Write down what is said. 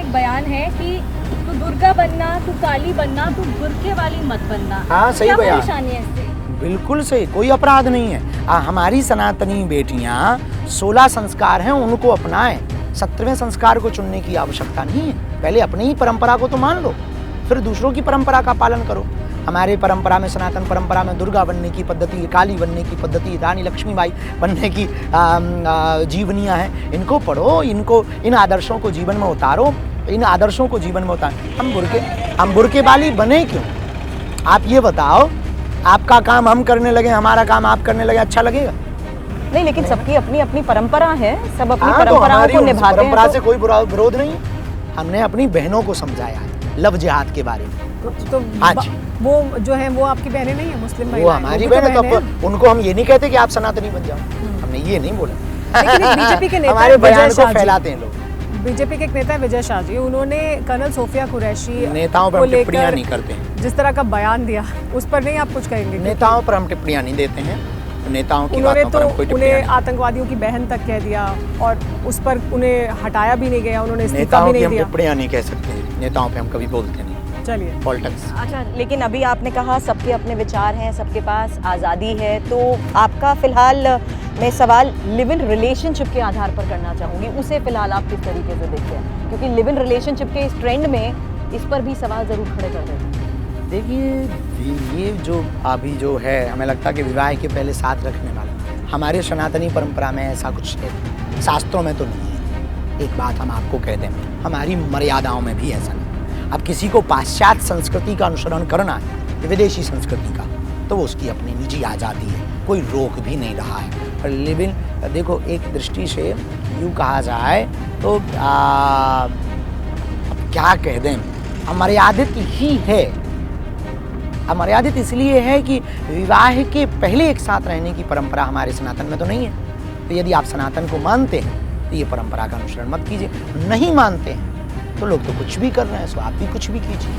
एक बयान है कि तू दुर्गा बनना, तू काली बनना, तू बुर्के वाली मत बनना। हाँ, सही क्या बयान। परेशानी है इससे? बिल्कुल सही, कोई अपराध नहीं है। हमारी सनातनी बेटियां 16 संस्कार हैं, उनको अपनाएं। 17वें संस्कार को चुनने की आवश्यकता नहीं है। पहले अपनी ही परंपरा को तो मान लो, फिर दूसरों की परंपरा का पालन करो। हमारे परंपरा में, सनातन परंपरा में दुर्गा बनने की पद्धति, काली बनने की पद्धति, रानी लक्ष्मीबाई बनने की जीवनियाँ हैं। इनको पढ़ो, इन आदर्शों को जीवन में उतारो, इन आदर्शों को जीवन में उतारो। हम बुर्के वाली बने क्यों? आप ये बताओ, आपका काम हम करने लगे, हमारा काम आप करने लगे, अच्छा लगेगा? नहीं, लेकिन सबकी अपनी अपनी परंपरा है, सब अपनी तो परंपराओं को निभाते हैं। परंपरा से कोई विरोध नहीं है। हमने अपनी बहनों को समझाया है लव जिहाद के बारे में। तो हाँ जी, वो जो है वो आपकी बहनें नहीं है, मुस्लिम वो महिलाएं, हमारी भी तो बहन है, बहनें हैं। तो उनको हम ये नहीं कहते कि आप सनातनी बन जाओ, हमने ये नहीं बोला। लेकिन एक बीजेपी के नेता हमारे बयान विजय को शाह जी, फैलाते हैं लोग। बीजेपी के एक नेता है विजय शाह जी, उन्होंने कर्नल सोफिया कुरैशी नेताओं पर को हम टिप्पणियां लेकर नहीं करते हैं। जिस तरह का बयान दिया, उस पर नहीं आप कुछ कहेंगे? नेताओं पर हम टिप्पणियां नहीं देते हैं। नेताओं की उन्होंने बातों तो पर हम कोई टिप्पणियां उन्हें नहीं। आतंकवादियों की बहन तक कह दिया और उस पर उन्हें हटाया भी नहीं गया, उन्होंने इस्तीफा नेताओं भी की नहीं हम दिया। टिप्पणियां नहीं कह सकते। नेताओं पे हम कभी बोलते नहीं। चलिए, पॉलिटिक्स। अच्छा, लेकिन अभी आपने कहा सबके अपने विचार हैं, सबके पास आज़ादी है, तो आपका फिलहाल मैं सवाल लिव इन रिलेशनशिप के आधार पर करना चाहूँगी। उसे फिलहाल आप किस तरीके से देखते हैं? क्योंकि लिव इन रिलेशनशिप के इस ट्रेंड में इस पर भी सवाल ज़रूर खड़े कर देते हैं। देखिए, ये जो अभी जो है, हमें लगता है कि विवाह के पहले साथ रखने वाला, हमारे सनातनी परंपरा में ऐसा कुछ है, शास्त्रों में तो नहीं है। एक बात हम आपको कह दें, हमारी मर्यादाओं में भी ऐसा नहीं। अब किसी को पाश्चात्य संस्कृति का अनुसरण करना है, विदेशी संस्कृति का, तो वो उसकी अपनी निजी आज़ादी है, कोई रोक भी नहीं रहा है। और लिव इन, देखो, एक दृष्टि से यूँ कहा जाए तो अब क्या कह दें, अमर्यादित ही है। अमर्यादित इसलिए है कि विवाह के पहले एक साथ रहने की परंपरा हमारे सनातन में तो नहीं है। तो यदि आप सनातन को मानते हैं तो ये परंपरा का अनुसरण मत कीजिए। नहीं मानते हैं तो लोग तो कुछ भी कर रहे हैं, सो आप भी कुछ भी कीजिए।